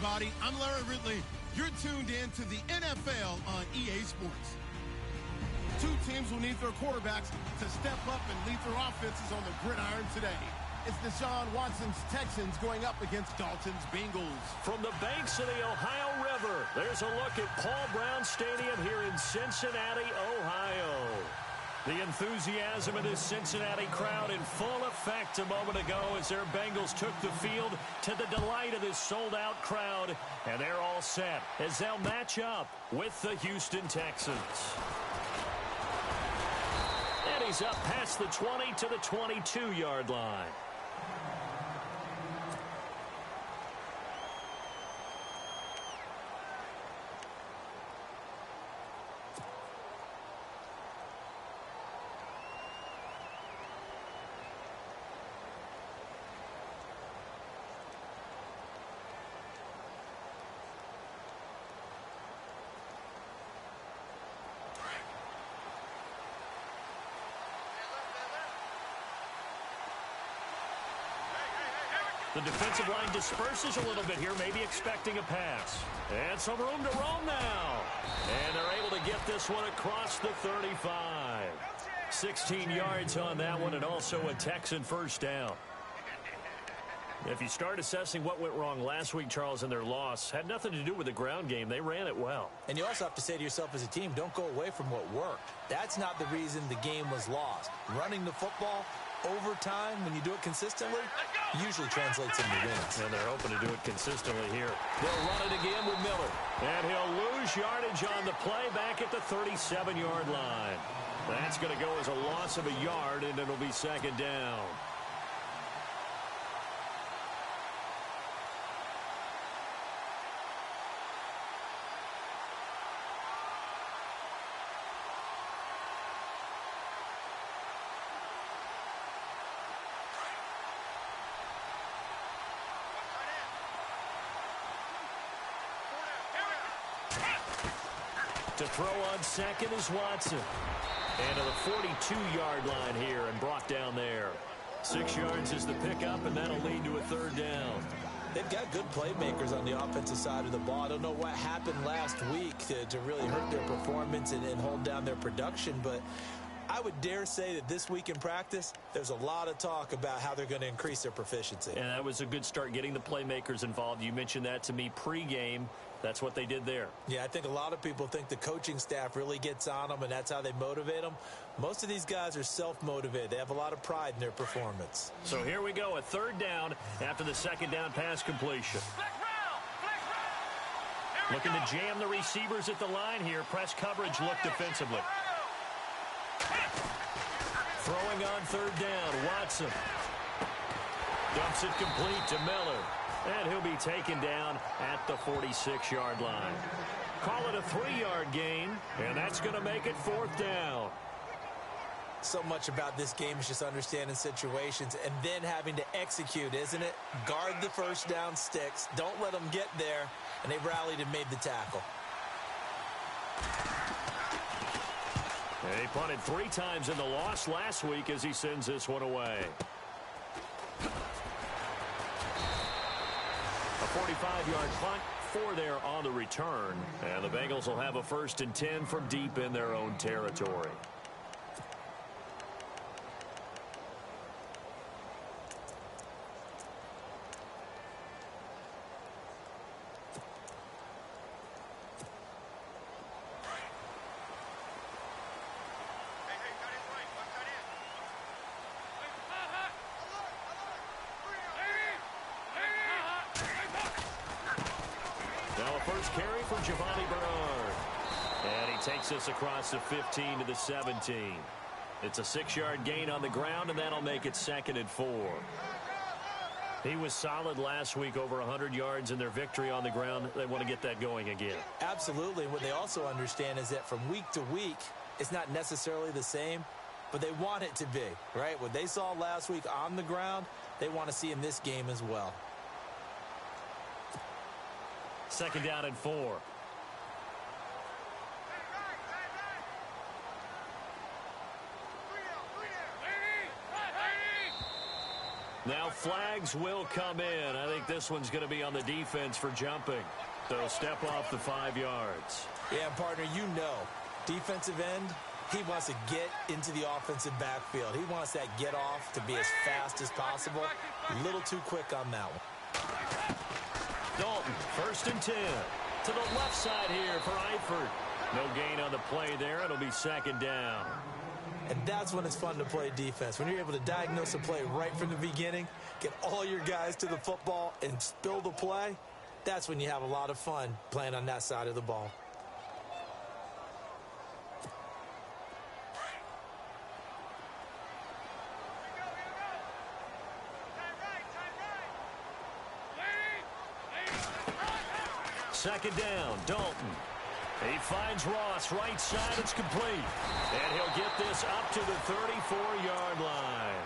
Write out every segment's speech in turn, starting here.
everybody. I'm Larry Ridley. You're tuned in to the NFL on EA Sports. Two teams will need their quarterbacks to step up and lead their offenses on the gridiron today. It's Deshaun Watson's Texans going up against Dalton's Bengals. From the banks of the Ohio River, there's a look at Paul Brown Stadium here in Cincinnati, Ohio. The enthusiasm of this Cincinnati crowd in full effect a moment ago as their Bengals took the field to the delight of this sold-out crowd. And they're all set as they'll match up with the Houston Texans. And he's up past the 20 to the 22-yard line. The defensive line disperses a little bit here, maybe expecting a pass. And some room to roam now. And they're able to get this one across the 35. 16 yards on that one, and also a Texan first down. If you start assessing what went wrong last week, Charles, in their loss, had nothing to do with the ground game. They ran it well. And you also have to say to yourself as a team, don't go away from what worked. That's not the reason the game was lost. Running the football over time, when you do it consistently, usually translates into wins. And they're hoping to do it consistently here. They'll run it again with Miller. And he'll lose yardage on the play back at the 37-yard line. That's going to go as a loss of a yard, and it'll be second down. To throw on second is Watson. And to the 42-yard line here and brought down there. 6 yards is the pickup, and that'll lead to a third down. They've got good playmakers on the offensive side of the ball. I don't know what happened last week to really hurt their performance and hold down their production, but I would dare say that this week in practice, there's a lot of talk about how they're going to increase their proficiency. And that was a good start, getting the playmakers involved. You mentioned that to me pregame. That's what they did there. Yeah, I think a lot of people think the coaching staff really gets on them, and that's how they motivate them. Most of these guys are self-motivated. They have a lot of pride in their performance. So here we go, a third down after the second down pass completion. Looking to jam the receivers at the line here. Press coverage look defensively. Throwing on third down, Watson. Dumps it complete to Miller. And he'll be taken down at the 46-yard line. Call it a 3-yard gain, and that's going to make it fourth down. So much about this game is just understanding situations and then having to execute, isn't it? Guard the first down sticks. Don't let them get there. And they rallied and made the tackle. And he punted 3 times in the loss last week as he sends this one away. A 45-yard punt, 4 there on the return. And the Bengals will have a 1st and 10 from deep in their own territory. Takes us across the 15 to the 17. It's a 6-yard gain on the ground, and that'll make it 2nd and 4. He was solid last week, over 100 yards in their victory on the ground. They want to get that going again. Absolutely. What they also understand is that from week to week, it's not necessarily the same, but they want it to be, right? What they saw last week on the ground, they want to see in this game as well. 2nd down and 4. Now flags will come in. I think this one's going to be on the defense for jumping. So step off the 5 yards. Yeah, partner, you know, defensive end, he wants to get into the offensive backfield. He wants that get off to be as fast as possible. A little too quick on that one. Dalton, 1st and 10. To the left side here for Eifert. No gain on the play there. It'll be 2nd down. And that's when it's fun to play defense. When you're able to diagnose a play right from the beginning, get all your guys to the football and spill the play, that's when you have a lot of fun playing on that side of the ball. Second down, Dalton. He finds Ross, right side, it's complete. And he'll get this up to the 34-yard line.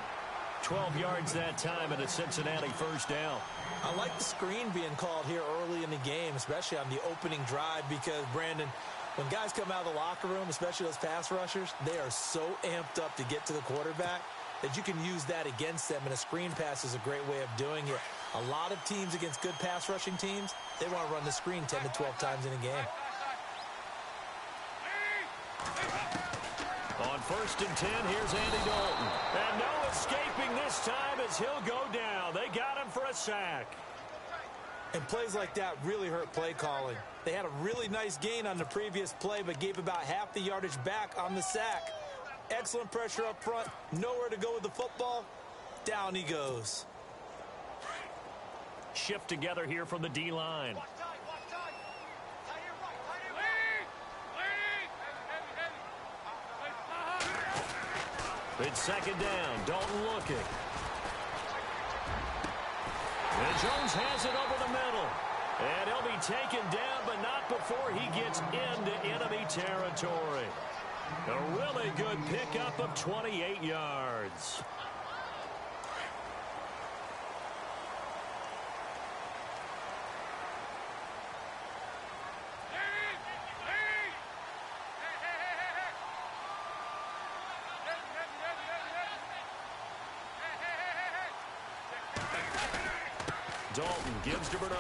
12 yards that time and a Cincinnati 1st down. I like the screen being called here early in the game, especially on the opening drive, because, Brandon, when guys come out of the locker room, especially those pass rushers, they are so amped up to get to the quarterback that you can use that against them, and a screen pass is a great way of doing it. A lot of teams against good pass rushing teams, they want to run the screen 10 to 12 times in a game. On 1st and 10, here's Andy Dalton. And no escaping this time as he'll go down. They got him for a sack. And plays like that really hurt play calling. They had a really nice gain on the previous play, but gave about half the yardage back on the sack. Excellent pressure up front. Nowhere to go with the football. Down he goes. Shift together here from the D-line. It's 2nd down. Dalton looking. And Jones has it over the middle. And he'll be taken down, but not before he gets into enemy territory. A really good pickup of 28 yards. Dalton gives to Bernard.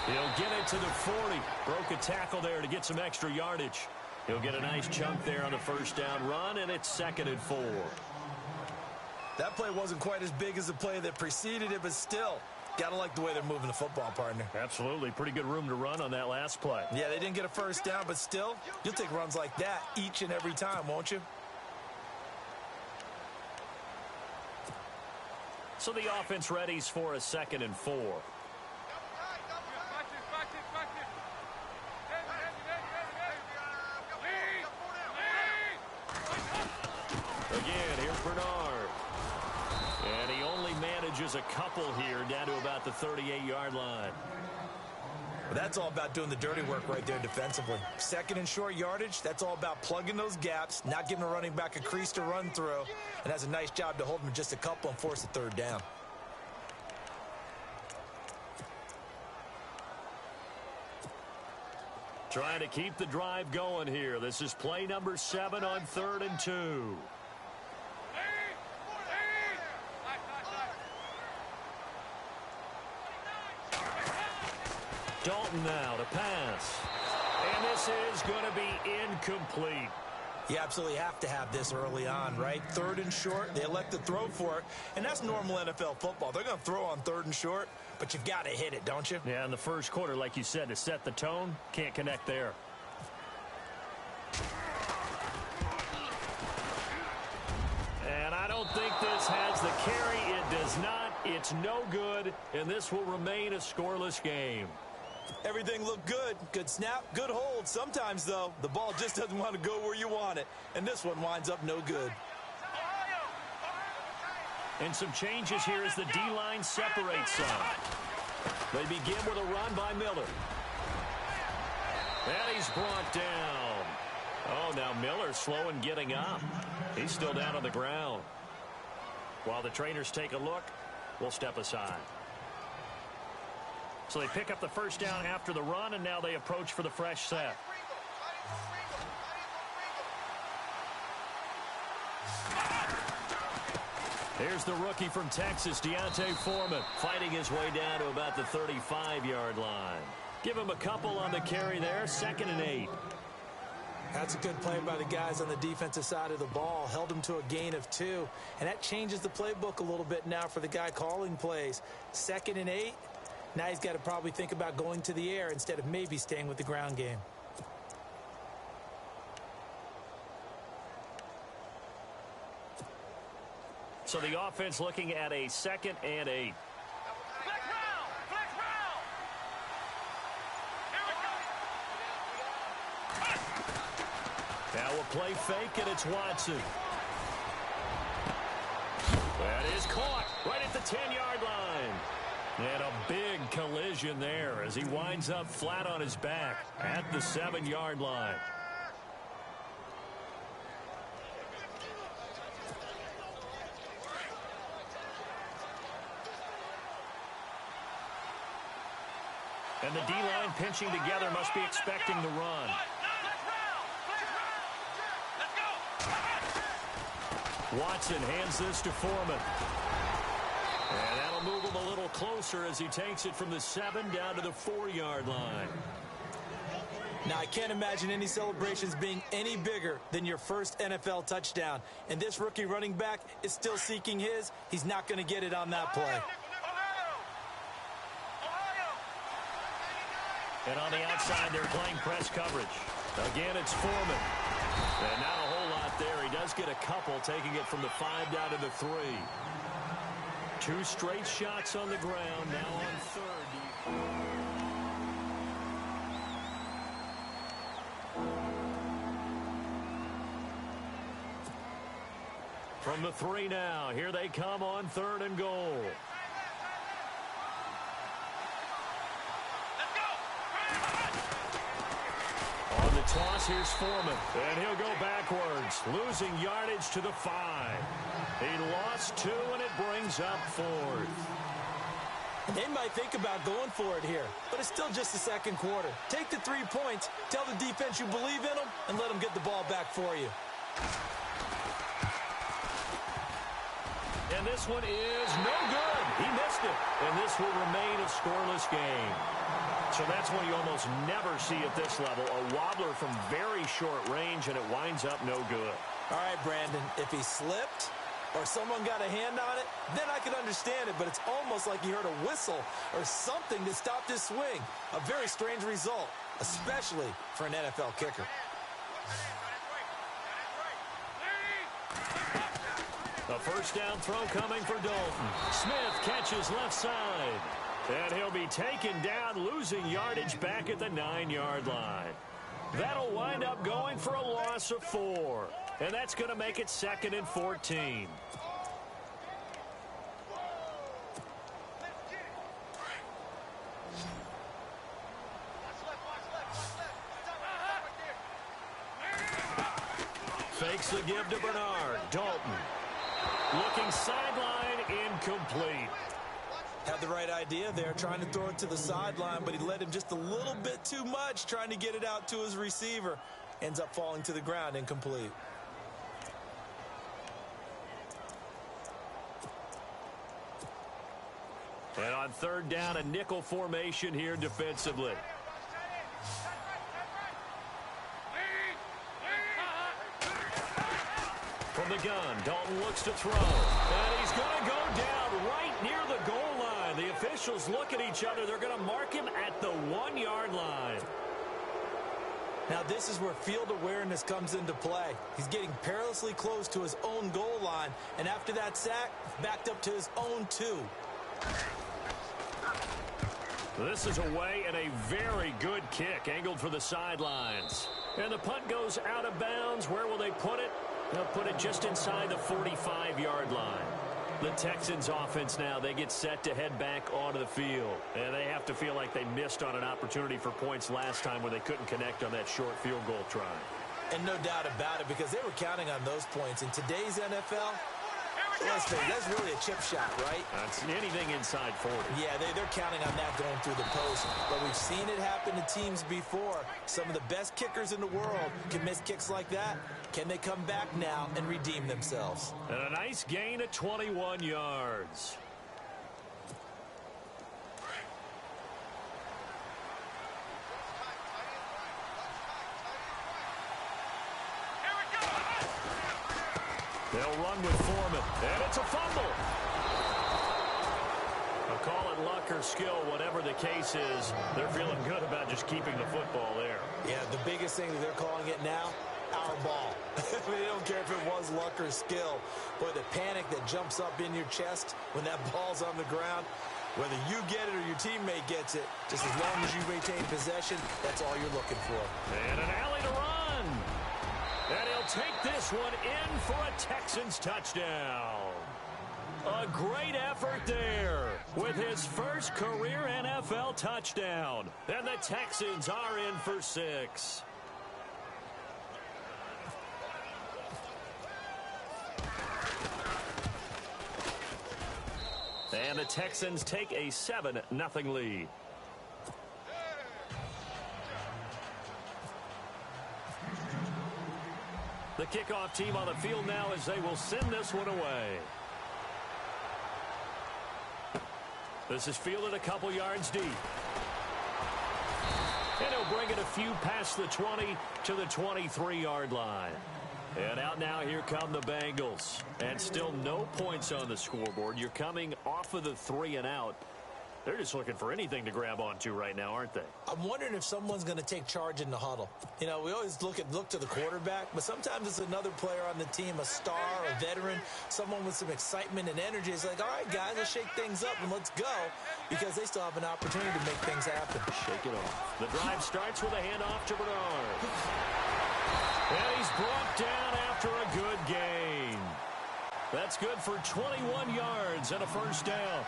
He'll get it to the 40. Broke a tackle there to get some extra yardage. He'll get a nice chunk there on the 1st down run, and it's 2nd and 4. That play wasn't quite as big as the play that preceded it, but still, gotta like the way they're moving the football, partner. Absolutely. Pretty good room to run on that last play. Yeah, they didn't get a 1st down, but still, you'll take runs like that each and every time, won't you? So the offense readies for a 2nd and 4. Again, here's Bernard. And he only manages a couple here down to about the 38-yard line. Well, that's all about doing the dirty work right there defensively. 2nd and short yardage, that's all about plugging those gaps, not giving a running back a crease to run through, and that's a nice job to hold him just a couple and force a 3rd down. Trying to keep the drive going here. This is play number 7 on 3rd and 2. Dalton now to pass. And this is going to be incomplete. You absolutely have to have this early on, right? 3rd and short, they elect to throw for it, and that's normal NFL football. They're going to throw on 3rd and short, but you've got to hit it, don't you? Yeah, in the 1st quarter, like you said, to set the tone, can't connect there. And I don't think this has the carry. It does not. It's no good, and this will remain a scoreless game. Everything looked good. Good snap, good hold. Sometimes, though, the ball just doesn't want to go where you want it. And this one winds up no good. And some changes here as the D-line separates some. They begin with a run by Miller. And he's brought down. Oh, now Miller's slow in getting up. He's still down on the ground. While the trainers take a look, we'll step aside. So they pick up the 1st down after the run, and now they approach for the fresh set. Here's the rookie from Texas, D'Onta Foreman, fighting his way down to about the 35-yard line. Give him a couple on the carry there, 2nd and 8. That's a good play by the guys on the defensive side of the ball. Held him to a gain of 2. And that changes the playbook a little bit now for the guy calling plays. 2nd and 8. Now he's got to probably think about going to the air instead of maybe staying with the ground game. So the offense looking at a 2nd and 8. Now a play fake, and it's Watson. That is caught right at the 10-yard line. And a big collision there as he winds up flat on his back at the 7-yard line. And the D-line pinching together must be expecting the run. Watson hands this to Foreman. And that'll move him a little closer as he takes it from the 7 down to the 4-yard line. Now, I can't imagine any celebrations being any bigger than your first NFL touchdown. And this rookie running back is still seeking his. He's not going to get it on that play. And on the outside, they're playing press coverage. Again, it's Foreman. And not a whole lot there. He does get a couple, taking it from the 5 down to the 3. 2 straight shots on the ground, now on 3rd. From the 3 now, here they come on 3rd and goal. On the toss, here's Foreman, and he'll go backwards, losing yardage to the 5. He lost 2, and it brings up 4th. They might think about going for it here, but it's still just the 2nd quarter. Take the 3 points, tell the defense you believe in them, and let them get the ball back for you. And this one is no good. He missed it. And this will remain a scoreless game. So that's one you almost never see at this level. A wobbler from very short range, and it winds up no good. All right, Brandon, if he slipped or someone got a hand on it, then I could understand it. But it's almost like he heard a whistle or something that stopped his swing. A very strange result, especially for an NFL kicker. A first down throw coming for Dalton. Smith catches left side. And he'll be taken down, losing yardage back at the 9-yard line. That'll wind up going for a loss of 4. And that's going to make it 2nd and 14. Fakes the give to Bernard. Dalton. Looking sideline, incomplete. Had the right idea there, trying to throw it to the sideline, but he led him just a little bit too much, trying to get it out to his receiver. Ends up falling to the ground, incomplete. And on 3rd down, a nickel formation here defensively. From the gun, Dalton looks to throw. And he's going to go down right near the goal line. The officials look at each other. They're going to mark him at the 1-yard line. Now this is where field awareness comes into play. He's getting perilously close to his own goal line. And after that sack, backed up to his own 2. This is away and a very good kick angled for the sidelines. And the punt goes out of bounds. Where will they put it? They'll put it just inside the 45-yard line. The Texans offense now, they get set to head back onto the field. And they have to feel like they missed on an opportunity for points last time where they couldn't connect on that short field goal try. And no doubt about it, because they were counting on those points. In today's NFL, Let's face it, that's really a chip shot, right? That's anything inside 40. Yeah, they're counting on that going through the post. But we've seen it happen to teams before. Some of the best kickers in the world can miss kicks like that. Can they come back now and redeem themselves? And a nice gain at 21 yards. They'll run with Foreman, and it's a fumble. I'll call it luck or skill, whatever the case is. They're feeling good about just keeping the football there. Yeah, the biggest thing that they're calling it now, our ball. They don't care if it was luck or skill. Boy, the panic that jumps up in your chest when that ball's on the ground, whether you get it or your teammate gets it, just as long as you retain possession, that's all you're looking for. And an alley to run. And he'll take this one in for a Texans touchdown. A great effort there with his first career NFL touchdown. And the Texans are in for 6. And the Texans take a 7-0 lead. The kickoff team on the field now as they will send this one away. This is fielded a couple yards deep. And he'll bring it a few past the 20 to the 23-yard line. And out now, here come the Bengals. And still no points on the scoreboard. You're coming off of the 3 and out. They're just looking for anything to grab onto right now, aren't they? I'm wondering if someone's going to take charge in the huddle. You know, we always look to the quarterback, but sometimes it's another player on the team, a star, a veteran, someone with some excitement and energy. It's like, all right, guys, let's shake things up and let's go, because they still have an opportunity to make things happen. Shake it off. The drive starts with a handoff to Bernard. And he's brought down after a good gain. That's good for 21 yards and a first down.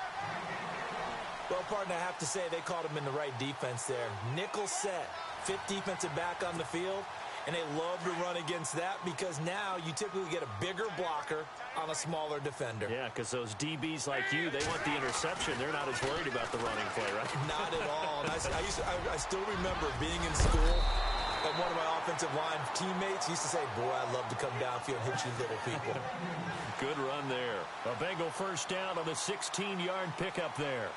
Well, partner, I have to say they caught him in the right defense there. Nickel set, 5th defensive back on the field, and they love to run against that because now you typically get a bigger blocker on a smaller defender. Yeah, because those DBs like you, they want the interception. They're not as worried about the running play, right? Not at all. And I still remember being in school, and one of my offensive line teammates used to say, boy, I'd love to come downfield and hit you little people. Good run there. A Bengal first down on the 16-yard pickup there.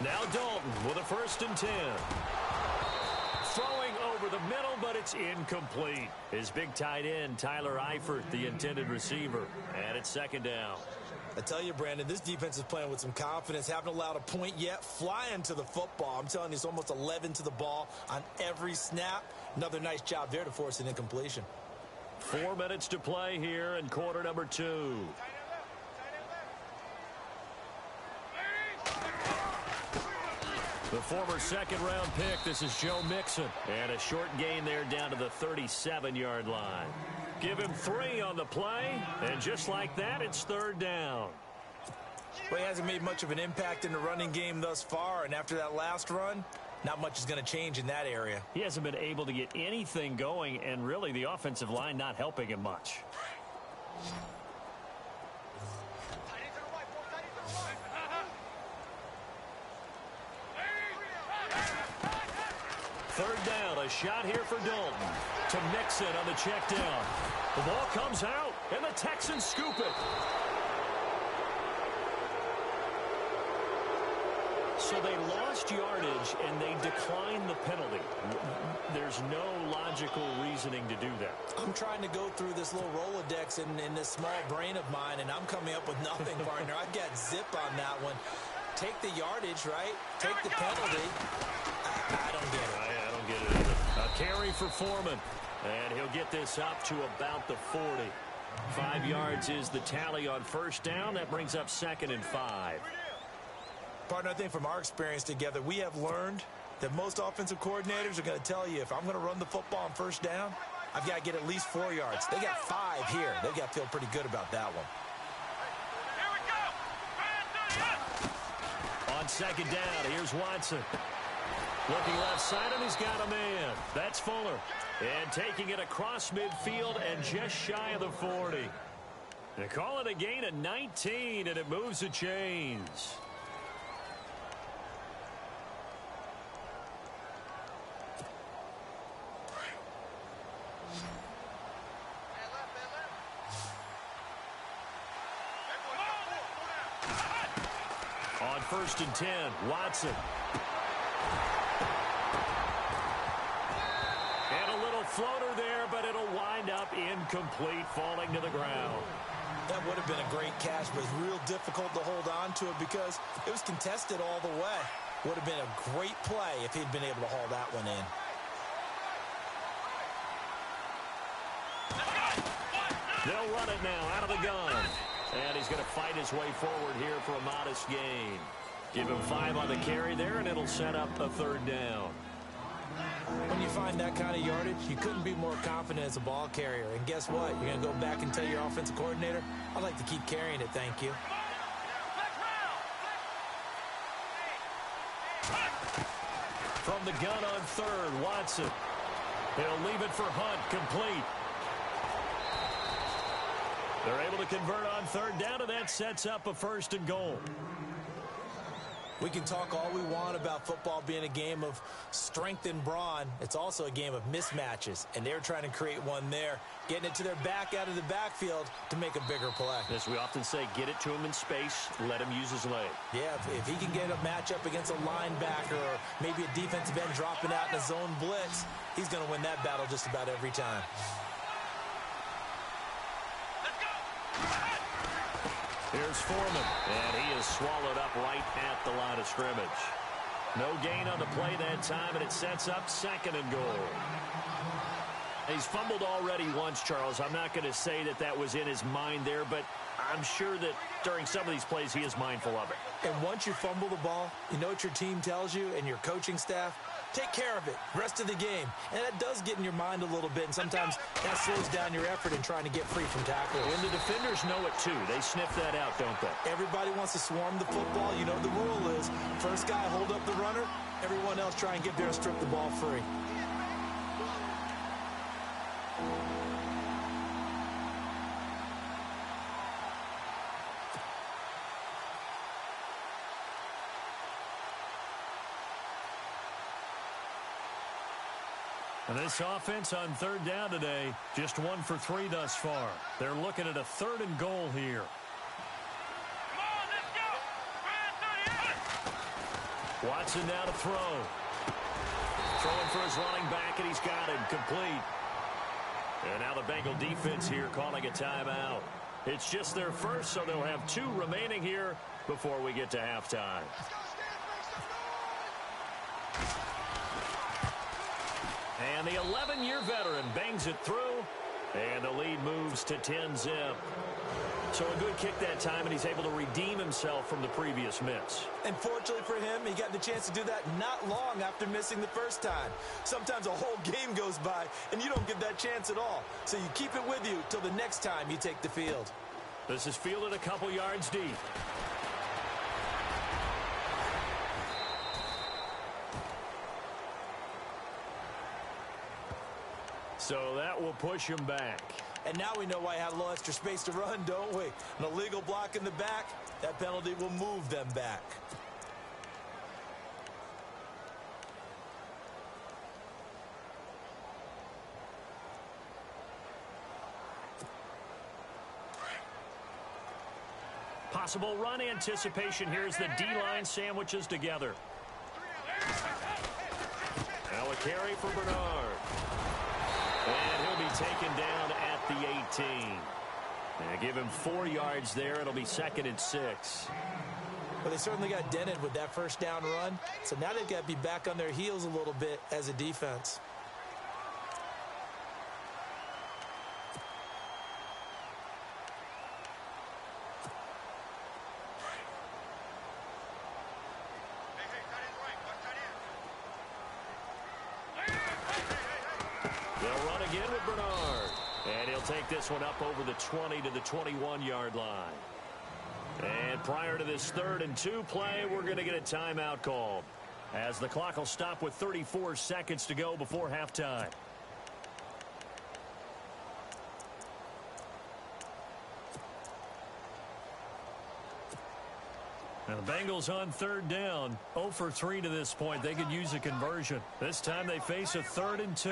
Now Dalton with a 1st and 10. Throwing over the middle, but it's incomplete. His big tight end, Tyler Eifert, the intended receiver. And it's 2nd down. I tell you, Brandon, this defense is playing with some confidence. Haven't allowed a point yet. Flying to the football. I'm telling you, it's almost 11 to the ball on every snap. Another nice job there to force an incompletion. 4 minutes to play here in quarter number 2. The former 2nd-round pick, this is Joe Mixon. And a short gain there down to the 37-yard line. Give him 3 on the play, and just like that, it's 3rd down. Well, he hasn't made much of an impact in the running game thus far, and after that last run, not much is going to change in that area. He hasn't been able to get anything going, and really the offensive line not helping him much. Third down, a shot here for Dalton. To Mixon on the check down. The ball comes out, and the Texans scoop it. So they lost yardage, and they declined the penalty. There's no logical reasoning to do that. I'm trying to go through this little Rolodex in this small brain of mine, and I'm coming up with nothing, partner. I've got zip on that one. Take the yardage, right? Take the penalty. I don't get it. I don't get it either. A carry for Foreman. And he'll get this up to about the 40. 5 yards is the tally on first down. That brings up 2nd and 5. Partner, I think from our experience together, we have learned that most offensive coordinators are going to tell you, if I'm going to run the football on first down, I've got to get at least 4 yards. They got 5 here. They've got to feel pretty good about that one. On second down, here's Watson. Looking left side, and he's got a man. That's Fuller. And taking it across midfield and just shy of the 40. They call it a gain of 19, and it moves the chains. On 1st and 10, Watson. And a little floater there, but it'll wind up incomplete, falling to the ground. That would have been a great catch, but it's real difficult to hold on to it because it was contested all the way. Would have been a great play if he'd been able to haul that one in. They'll run it now out of the gun. And he's going to fight his way forward here for a modest gain. Give him 5 on the carry there, and it'll set up a 3rd down. When you find that kind of yardage, you couldn't be more confident as a ball carrier. And guess what? You're going to go back and tell your offensive coordinator, I'd like to keep carrying it, thank you. From the gun on 3rd, Watson. He'll leave it for Hunt, complete. They're able to convert on 3rd down, and that sets up a 1st and goal. We can talk all we want about football being a game of strength and brawn. It's also a game of mismatches, and they're trying to create one there, getting it to their back out of the backfield to make a bigger play. As we often say, get it to him in space, let him use his leg. Yeah, if he can get a matchup against a linebacker or maybe a defensive end dropping out in a zone blitz, he's going to win that battle just about every time. Here's Foreman, and he is swallowed up right at the line of scrimmage. No gain on the play that time, and it sets up 2nd and goal. He's fumbled already once, Charles. I'm not going to say that that was in his mind there, but I'm sure that during some of these plays he is mindful of it. And once you fumble the ball, you know what your team tells you and your coaching staff? Take care of it, rest of the game. And that does get in your mind a little bit, and sometimes that slows down your effort in trying to get free from tackles. And the defenders know it too. They sniff that out, don't they? Everybody wants to swarm the football. You know the rule is, first guy hold up the runner, everyone else try and get there and strip the ball free. And this offense on 3rd down today, just 1 for 3 thus far. They're looking at a 3rd and goal here. Come on, let's go. Watson now to throw. Throwing for his running back, and he's got him complete. And now the Bengal defense here calling a timeout. It's just their first, so they'll have 2 remaining here before we get to halftime. And the 11-year veteran bangs it through, and the lead moves to 10-zip. So a good kick that time, and he's able to redeem himself from the previous miss. And fortunately for him, he got the chance to do that not long after missing the first time. Sometimes a whole game goes by, and you don't get that chance at all. So you keep it with you till the next time you take the field. This is fielded a couple yards deep. So that will push him back. And now we know why I had a little extra space to run, don't we? An illegal block in the back, that penalty will move them back. Possible run anticipation here as the D-line sandwiches together. Now a carry for Bernard. And he'll be taken down at the 18. And give him 4 yards there. It'll be 2nd and 6. Well, they certainly got dented with that first down run. So now they've got to be back on their heels a little bit as a defense. again with Bernard. And he'll take this one up over the 20 to the 21-yard line. And prior to this 3rd and 2 play, we're going to get a timeout called, as the clock will stop with 34 seconds to go before halftime. Now the Bengals on 3rd down, 0 for 3 to this point. They could use a conversion. This time they face a 3rd and 2.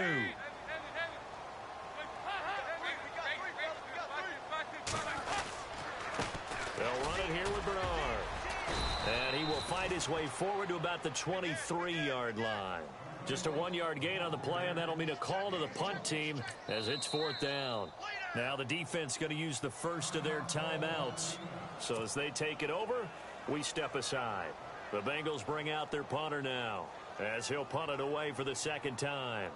They'll run it here with Bernard. And he will fight his way forward to about the 23-yard line. Just a 1-yard gain on the play, and that'll mean a call to the punt team as it's 4th down. Now the defense going to use the first of their timeouts. So as they take it over, we step aside. The Bengals bring out their punter now, as he'll punt it away for the 2nd time.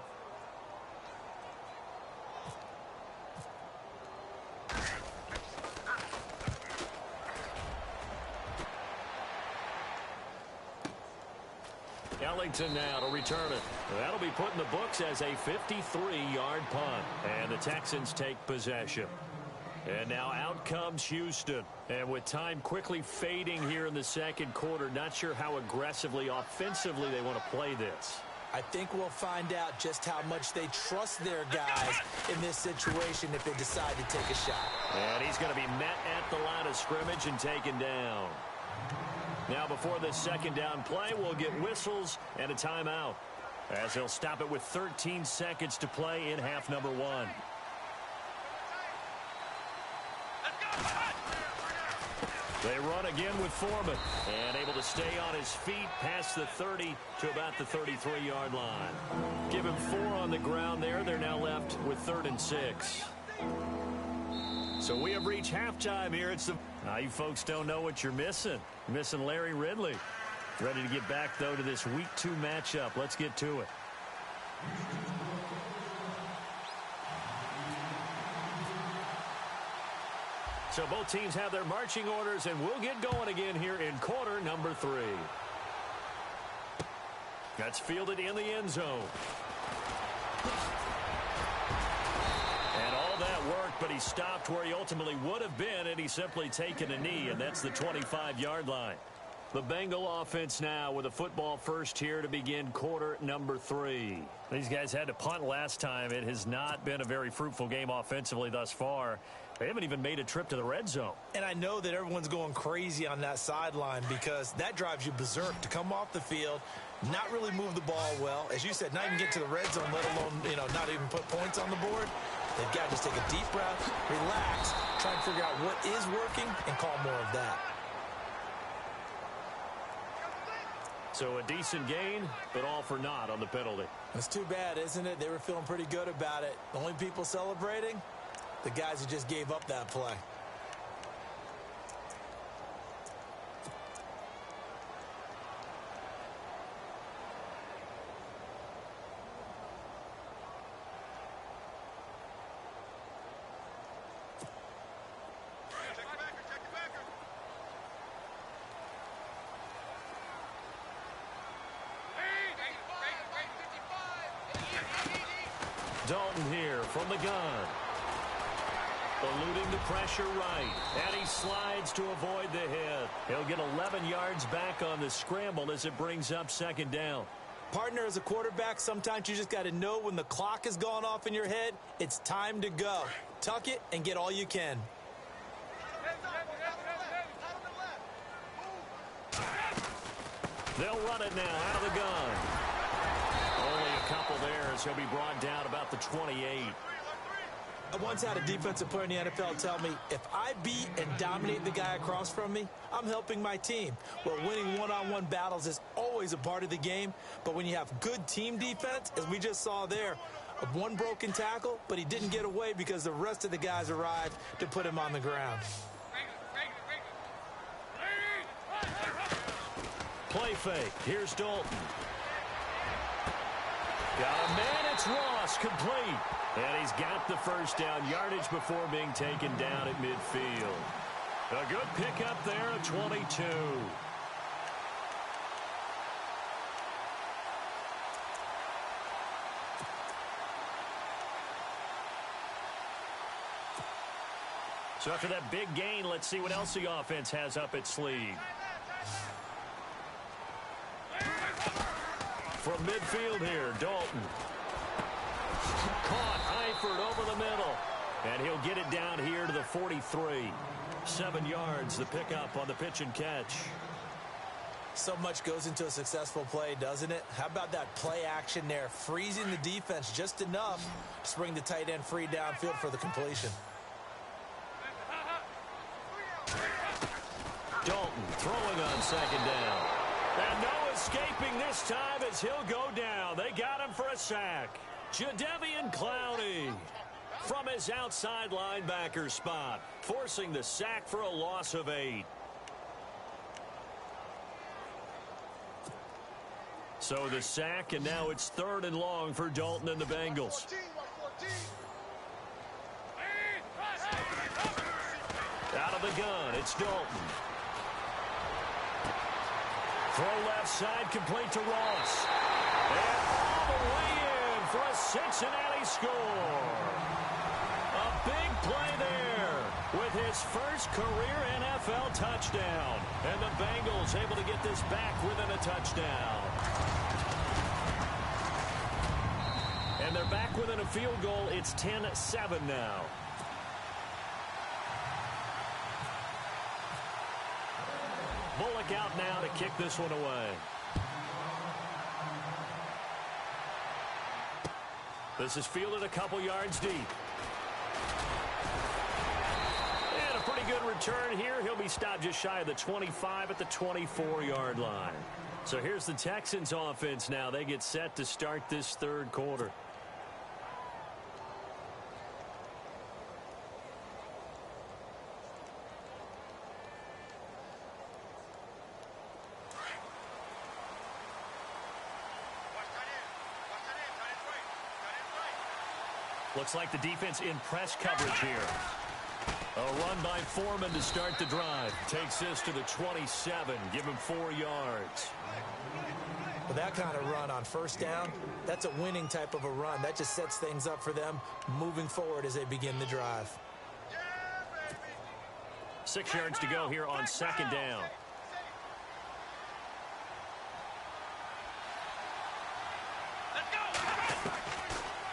Ellington now to return it. That'll be put in the books as a 53-yard punt. And the Texans take possession. And now out comes Houston. And with time quickly fading here in the 2nd quarter, not sure how aggressively, offensively they want to play this. I think we'll find out just how much they trust their guys in this situation if they decide to take a shot. And he's going to be met at the line of scrimmage and taken down. Now before this 2nd down play, we'll get whistles and a timeout, as he'll stop it with 13 seconds to play in half number 1. They run again with Foreman, and able to stay on his feet past the 30 to about the 33-yard line. Give him 4 on the ground there. They're now left with 3rd and 6. So we have reached halftime here. Now you folks don't know what you're missing. Missing Larry Ridley. Ready to get back, though, to this Week 2 matchup. Let's get to it. So both teams have their marching orders, and we'll get going again here in quarter number 3. That's fielded in the end zone. And all that worked, but he stopped where he ultimately would have been, and he's simply taken a knee, and that's the 25-yard line. The Bengal offense now with a football first here to begin quarter number 3. These guys had to punt last time. It has not been a very fruitful game offensively thus far. They haven't even made a trip to the red zone. And I know that everyone's going crazy on that sideline because that drives you berserk to come off the field, not really move the ball well. As you said, not even get to the red zone, let alone, not even put points on the board. They've got to just take a deep breath, relax, try and figure out what is working, and call more of that. So a decent gain, but all for naught on the penalty. It's too bad, isn't it? They were feeling pretty good about it. The only people celebrating, the guys who just gave up that play. Dalton here from the gun. Eluding the pressure right. And he slides to avoid the hit. He'll get 11 yards back on the scramble as it brings up 2nd down. Partner, as a quarterback, sometimes you just got to know when the clock has gone off in your head, it's time to go. Tuck it and get all you can. They'll run it now out of the gun. Only a couple there as he'll be brought down about the 28. I once had a defensive player in the NFL tell me, if I beat and dominate the guy across from me, I'm helping my team. Well, winning one-on-one battles is always a part of the game, but when you have good team defense, as we just saw there, one broken tackle, but he didn't get away because the rest of the guys arrived to put him on the ground. Play fake. Here's Dalton. Got a man. It's Ross, complete. And he's got the first down yardage before being taken down at midfield. A good pickup there at 22. So after that big gain, let's see what else the offense has up its sleeve. From midfield here, Dalton. Caught Eifert over the middle. And he'll get it down here to the 43. 7 yards, the pickup on the pitch and catch. So much goes into a successful play, doesn't it? How about that play action there, freezing the defense just enough to bring the tight end free downfield for the completion. Dalton throwing on second down. And no escaping this time as he'll go down. They got him for a sack. Jadeveon Clowney from his outside linebacker spot, forcing the sack for a loss of 8. So the sack, and now it's 3rd and long for Dalton and the Bengals. Out of the gun, it's Dalton. Throw left side, complete to Ross. And all the way in for a Cincinnati score. A big play there with his first career NFL touchdown. And the Bengals able to get this back within a touchdown. And they're back within a field goal. It's 10-7 now. Bullock out now to kick this one away. This is fielded a couple yards deep. And a pretty good return here. He'll be stopped just shy of the 25 at the 24-yard line. So here's the Texans offense now. They get set to start this 3rd quarter. Looks like the defense in press coverage here. A run by Foreman to start the drive. Takes this to the 27. Give him 4 yards. With that kind of run on first down, that's a winning type of a run. That just sets things up for them moving forward as they begin the drive. 6 yards to go here on 2nd down.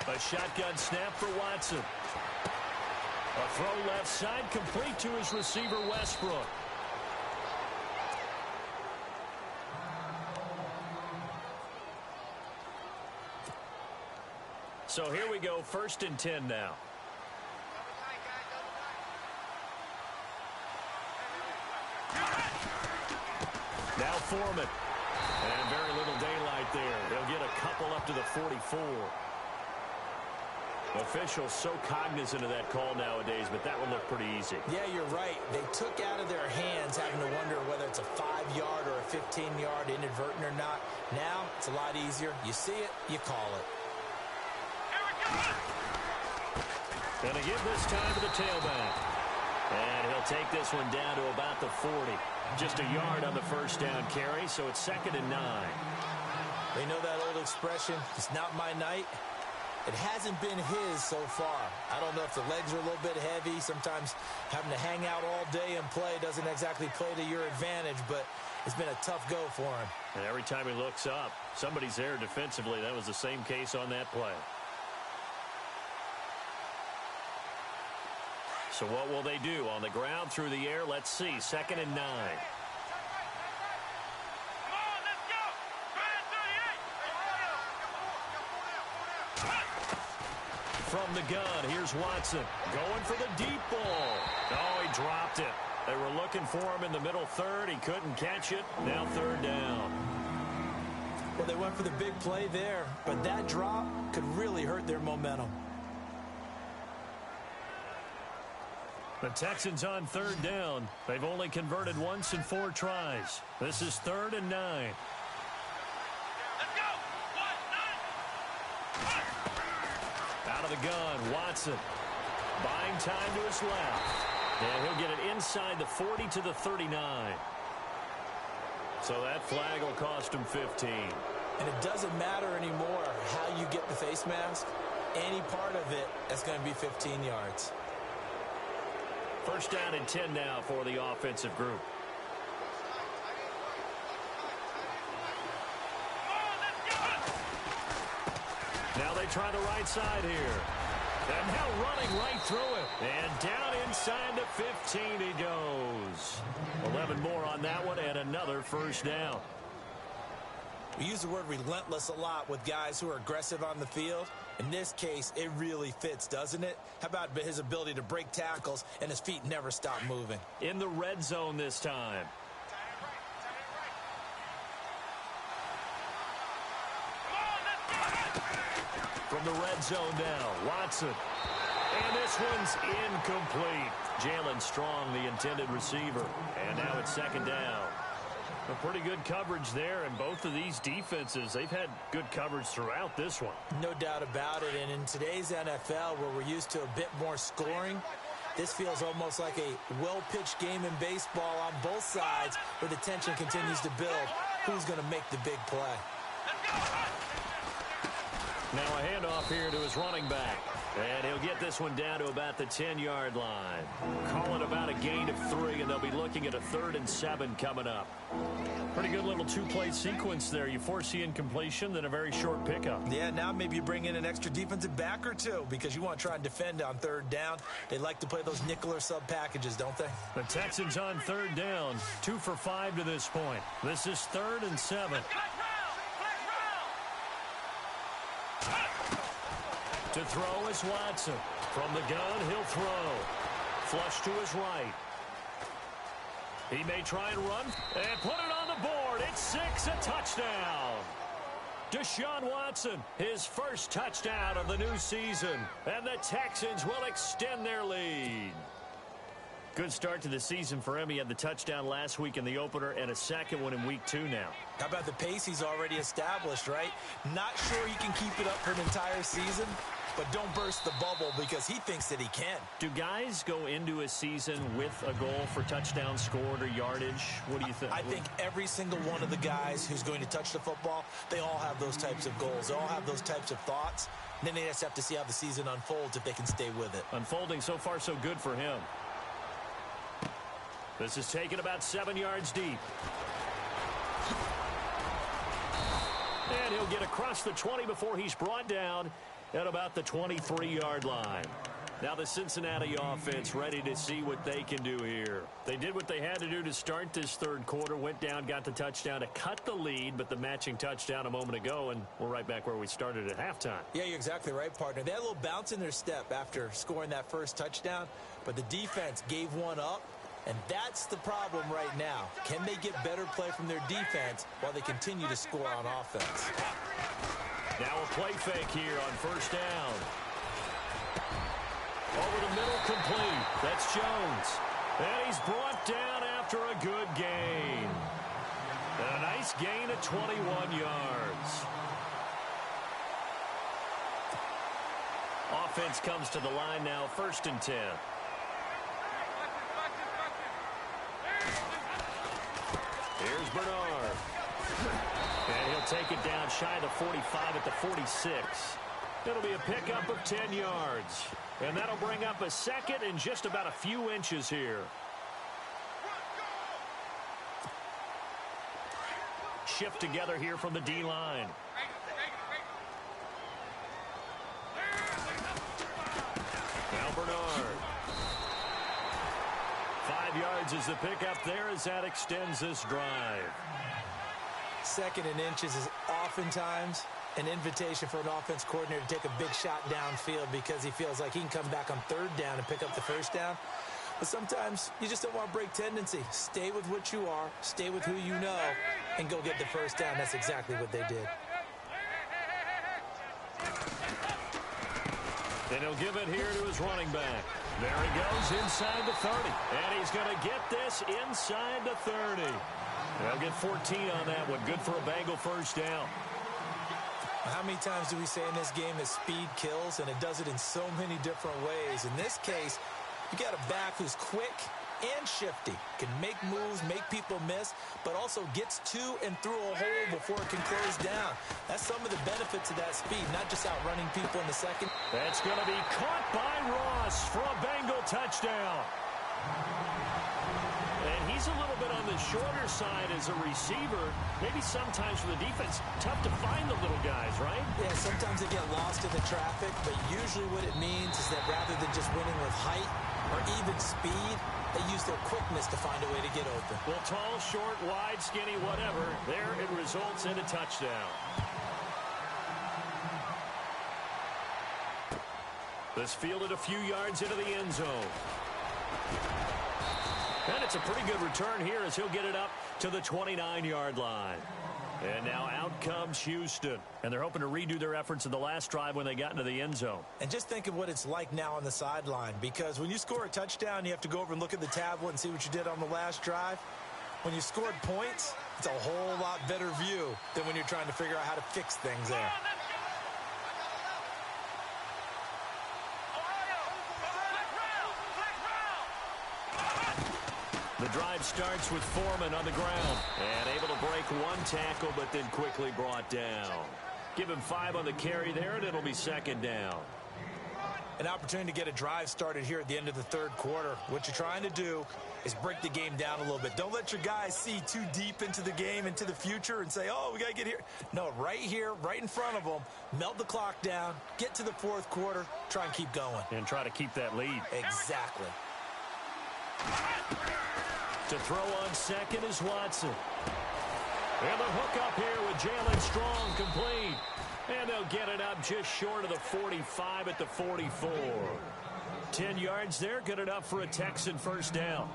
A shotgun snap for Watson. A throw left side, complete to his receiver, Westbrook. So here we go, 1st and 10 now. Now Foreman. And very little daylight there. They'll get a couple up to the 44. Officials so cognizant of that call nowadays, but that would look pretty easy. Yeah, you're right. They took out of their hands having to wonder whether it's a 5-yard or a 15-yard inadvertent or not. Now, it's a lot easier. You see it, you call it. Gonna give this time to the tailback. And he'll take this one down to about the 40. Just a yard on the first down carry, so it's 2nd and 9. They know that old expression, it's not my night. It hasn't been his so far. I don't know if the legs are a little bit heavy. Sometimes having to hang out all day and play doesn't exactly play to your advantage, but it's been a tough go for him. And every time he looks up, somebody's there defensively. That was the same case on that play. So what will they do? On the ground, through the air, let's see. 2nd and 9. From the gun, here's Watson. Going for the deep ball. Oh, he dropped it. They were looking for him in the middle 3rd. He couldn't catch it. Now 3rd down. Well, they went for the big play there, but that drop could really hurt their momentum. The Texans on 3rd down. They've only converted once in 4 tries. This is 3rd and 9. Out of the gun, Watson. Buying time to his left. And he'll get it inside the 40 to the 39. So that flag will cost him 15. And it doesn't matter anymore how you get the face mask. Any part of it is going to be 15 yards. First down and 10 now for the offensive group. Now they try the right side here. And now running right through it. And down inside the 15 he goes. 11 more on that one and another first down. We use the word relentless a lot with guys who are aggressive on the field. In this case, it really fits, doesn't it? How about his ability to break tackles and his feet never stop moving? In the red zone this time. From the red zone now, Watson. And this one's incomplete. Jalen Strong, the intended receiver. And now it's second down. A pretty good coverage there, and both of these defenses, they've had good coverage throughout this one. No doubt about it, and in today's NFL, where we're used to a bit more scoring, this feels almost like a well-pitched game in baseball on both sides, where the tension continues to build. Who's going to make the big play? Now a handoff here to his running back. And he'll get this one down to about the 10-yard line. Call it about a gain of 3, and they'll be looking at a 3rd and 7 coming up. Pretty good little two-play sequence there. You force the incompletion, then a very short pickup. Yeah, now maybe you bring in an extra defensive back or two because you want to try and defend on 3rd down. They like to play those nickel or sub packages, don't they? The Texans on 3rd down, 2 for 5 to this point. This is 3rd and 7. To throw is Watson. From the gun, he'll throw. Flush to his right. He may try and run and put it on the board. It's 6, a touchdown. Deshaun Watson, his first touchdown of the new season. And the Texans will extend their lead. Good start to the season for him. He had the touchdown last week in the opener and a second one in week 2 now. How about the pace he's already established, right? Not sure he can keep it up for an entire season, but don't burst the bubble because he thinks that he can. Do guys go into a season with a goal for touchdown scored or yardage? What do you think? I think every single one of the guys who's going to touch the football, they all have those types of goals. They all have those types of thoughts. And then they just have to see how the season unfolds if they can stay with it. Unfolding so far so good for him. This is taken about 7 yards deep. And he'll get across the 20 before he's brought down at about the 23-yard line. Now the Cincinnati offense ready to see what they can do here. They did what they had to do to start this 3rd quarter, went down, got the touchdown to cut the lead, but the matching touchdown a moment ago, and we're right back where we started at halftime. Yeah, you're exactly right, partner. They had a little bounce in their step after scoring that first touchdown, but the defense gave one up. And that's the problem right now. Can they get better play from their defense while they continue to score on offense? Now a play fake here on first down. Over the middle, complete. That's Jones. And he's brought down after a good gain. And a nice gain of 21 yards. Offense comes to the line now, 1st and 10. Here's Bernard. And he'll take it down shy of the 45 at the 46. It'll be a pickup of 10 yards. And that'll bring up a 2nd and just about a few inches here. Shift together here from the D-line. Now Bernard. 5 yards is the pickup there as that extends this drive. 2nd and inches is oftentimes an invitation for an offense coordinator to take a big shot downfield because he feels like he can come back on 3rd down and pick up the first down. But sometimes you just don't want to break tendency. Stay with what you are, stay with who you know, and go get the first down. That's exactly what they did. Then he'll give it here to his running back. There he goes inside the 30. And he's going to get this inside the 30. They'll get 14 on that one. Good for a Bengal first down. How many times do we say in this game that speed kills, and it does it in so many different ways? In this case, you got a back who's quick and shifty, can make moves, make people miss, but also gets to and through a hole before it can close down. That's some of the benefits of that speed, not just outrunning people in the second. That's going to be caught by Ross for a Bengal touchdown. And he's a little bit on the shorter side as a receiver. Maybe sometimes for the defense, tough to find the little guys, right? Yeah, sometimes they get lost in the traffic, but usually what it means is that rather than just winning with height or even speed, they use their quickness to find a way to get open. Well, tall, short, wide, skinny, whatever, there it results in a touchdown. This fielded a few yards into the end zone. And it's a pretty good return here as he'll get it up to the 29-yard line. And now out comes Houston. And they're hoping to redo their efforts in the last drive when they got into the end zone. And just think of what it's like now on the sideline, because when you score a touchdown, you have to go over and look at the tablet and see what you did on the last drive. When you scored points, it's a whole lot better view than when you're trying to figure out how to fix things there. The drive starts with Foreman on the ground and able to break one tackle, but then quickly brought down. Give him 5 on the carry there, and it'll be second down. An opportunity to get a drive started here at the end of the third quarter. What you're trying to do is break the game down a little bit. Don't let your guys see too deep into the game, into the future, and say, oh, we got to get here. No, right here, right in front of them, melt the clock down, get to the fourth quarter, try and keep going. And try to keep that lead. Exactly. To throw on second is Watson. And the hook up here with Jalen Strong complete. And they'll get it up just short of the 45 at the 44. 10 yards there, good enough for a Texan first down.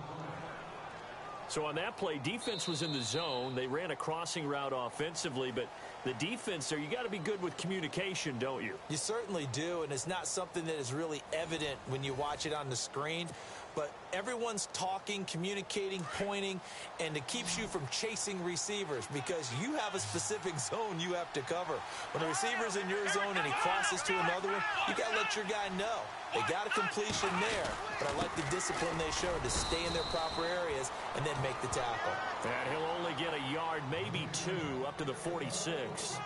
So on that play, defense was in the zone. They ran a crossing route offensively, but the defense there, you got to be good with communication, don't you? You certainly do, and it's not something that is really evident when you watch it on the screen. But everyone's talking, communicating, pointing, and it keeps you from chasing receivers because you have a specific zone you have to cover. When a receiver's in your zone and he crosses to another one, you got to let your guy know. They got a completion there, but I like the discipline they showed to stay in their proper areas and then make the tackle. And he'll only get a yard, maybe 2, up to the 46.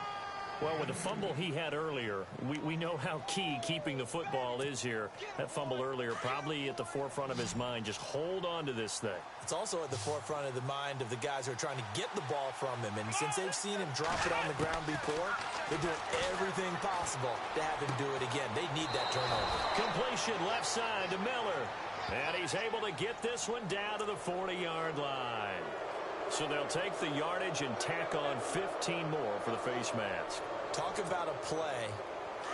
Well, with the fumble he had earlier, we know how key keeping the football is here. That fumble earlier probably at the forefront of his mind. Just hold on to this thing. It's also at the forefront of the mind of the guys who are trying to get the ball from him. And since they've seen him drop it on the ground before, they're doing everything possible to have him do it again. They need that turnover. Completion left side to Miller. And he's able to get this one down to the 40-yard line. So they'll take the yardage and tack on 15 more for the face mask. Talk about a play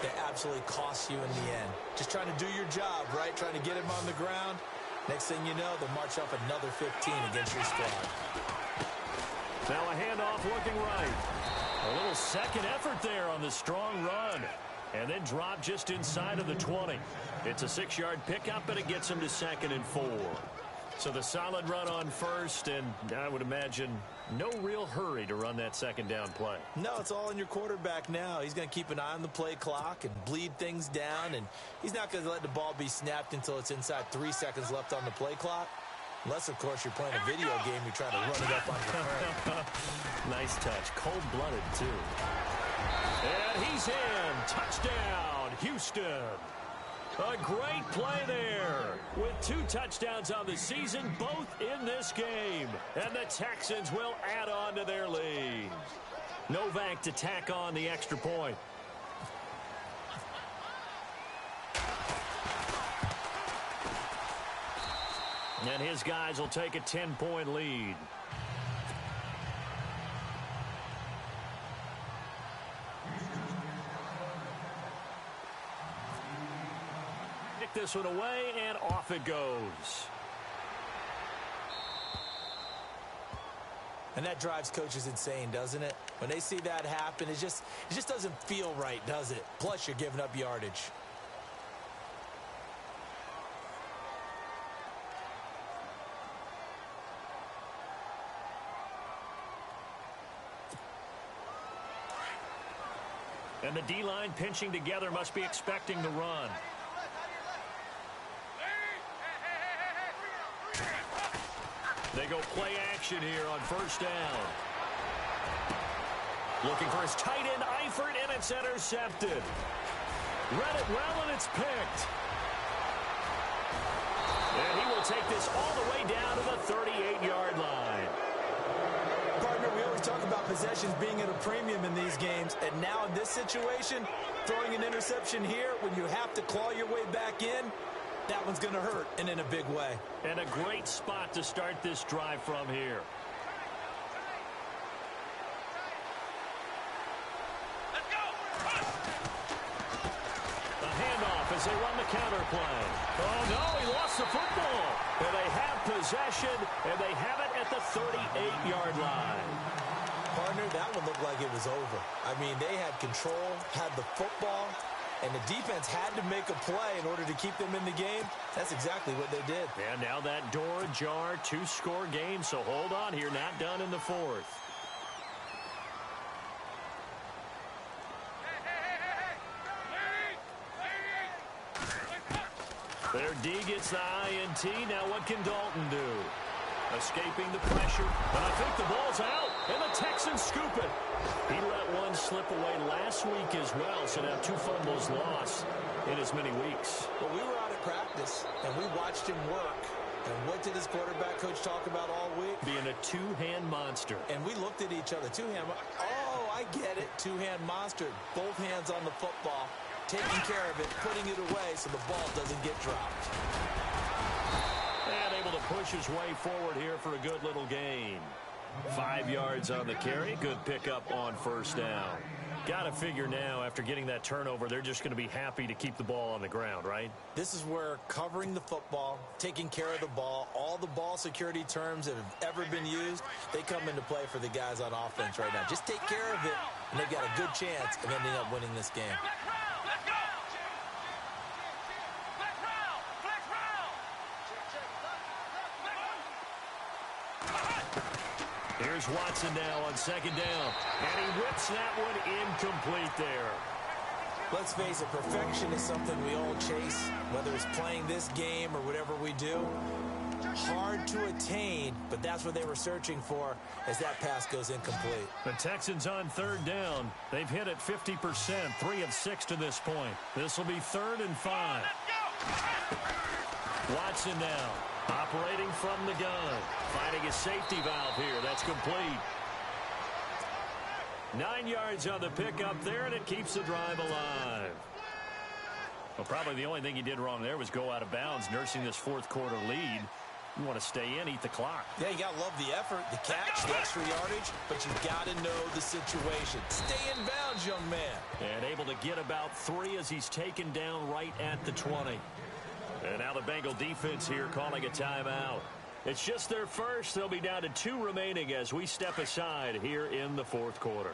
that absolutely costs you in the end. Just trying to do your job, right? Trying to get him on the ground. Next thing you know, they'll march off another 15 against your squad. Now a handoff looking right. A little second effort there on the strong run. And then drop just inside of the 20. It's a 6-yard pickup, and it gets him to 2nd and 4. So the solid run on first, and I would imagine no real hurry to run that second down play. No, it's all in your quarterback now. He's going to keep an eye on the play clock and bleed things down, and he's not going to let the ball be snapped until it's inside 3 seconds left on the play clock. Unless, of course, you're playing a video game, you try to run it up on your friend. Nice touch. Cold-blooded, too. And he's in. Touchdown, Houston. A great play there with 2 touchdowns on the season, both in this game. And the Texans will add on to their lead. Novak to tack on the extra point. And his guys will take a 10-point lead. This one away, and off it goes. And that drives coaches insane, doesn't it? When they see that happen, it just doesn't feel right, does it? Plus, you're giving up yardage. And the D-line pinching together must be expecting the run. They go play action here on first down. Looking for his tight end, Eifert, and it's intercepted. Read it well, and it's picked. And he will take this all the way down to the 38-yard line. Partner, we always talk about possessions being at a premium in these games, and now in this situation, throwing an interception here when you have to claw your way back in, that one's going to hurt, and in a big way. And a great spot to start this drive from here. Let's go. A handoff as they run the counter play. Oh, no, he lost the football. And they have possession, and they have it at the 38-yard line. Partner, that one looked like it was over. I mean, they had control, had the football, and the defense had to make a play in order to keep them in the game. That's exactly what they did. And now that door ajar, two-score game, so hold on here, not done in the fourth. Their D gets the INT. Now what can Dalton do? Escaping the pressure, and I think the ball's out, and the Texans scoop it. He let one slip away last week as well, so now 2 fumbles lost in as many weeks. Well, we were out at practice, and we watched him work. And what did his quarterback coach talk about all week? Being a two-hand monster. And we looked at each other. Two-hand, oh, I get it. Two-hand monster. Both hands on the football, taking care of it, putting it away so the ball doesn't get dropped. And able to push his way forward here for a good little gain. 5 yards on the carry. Good pickup on first down. Got to figure now, after getting that turnover, they're just going to be happy to keep the ball on the ground, right? This is where covering the football, taking care of the ball, all the ball security terms that have ever been used, they come into play for the guys on offense right now. Just take care of it, and they've got a good chance of ending up winning this game. Here's Watson now on second down. And he whips that one incomplete there. Let's face it, perfection is something we all chase, whether it's playing this game or whatever we do. Hard to attain, but that's what they were searching for as that pass goes incomplete. The Texans on third down. They've hit it 50%, 3 of 6 to this point. This will be 3rd and 5. Watson now. Operating from the gun. Finding a safety valve here. That's complete. 9 yards on the pickup there, and it keeps the drive alive. Well, probably the only thing he did wrong there was go out of bounds, nursing this fourth quarter lead. You want to stay in, eat the clock. Yeah, you got to love the effort, the catch, the extra yardage, but you got to know the situation. Stay in bounds, young man. And able to get about 3 as he's taken down right at the 20. And now the Bengal defense here calling a timeout. It's just their first. They'll be down to 2 remaining as we step aside here in the fourth quarter.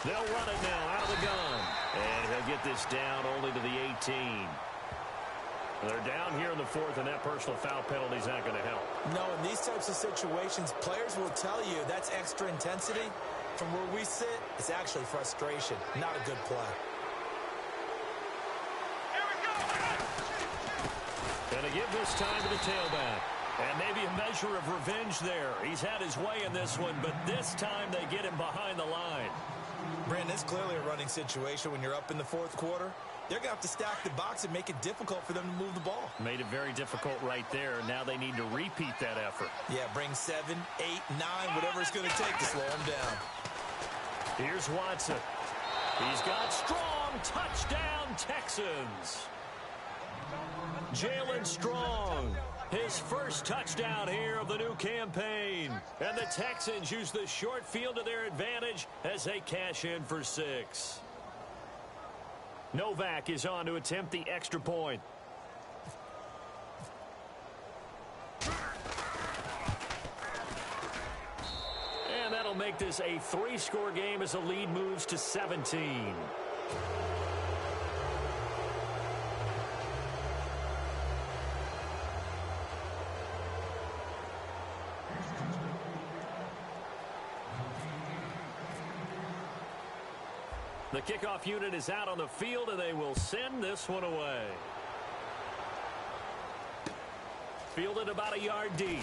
They'll run it now out of the gun. And he'll get this down only to the 18. They're down here in the fourth, and that personal foul penalty is not going to help. No, in these types of situations, players will tell you that's extra intensity. From where we sit, it's actually frustration, not a good play. Going to give this time to the tailback. And maybe a measure of revenge there. He's had his way in this one, but this time they get him behind the line. Brandon, it's clearly a running situation when you're up in the fourth quarter. They're going to have to stack the box and make it difficult for them to move the ball. Made it very difficult right there. Now they need to repeat that effort. Yeah, bring 7, 8, 9, whatever it's going to take to slow them down. Here's Watson. He's got strong touchdown Texans. Jalen Strong, his first touchdown here of the new campaign. And the Texans use the short field to their advantage as they cash in for 6. Novak is on to attempt the extra point. And that'll make this a 3-score game as the lead moves to 17. The kickoff unit is out on the field, and they will send this one away. Fielded about a yard deep.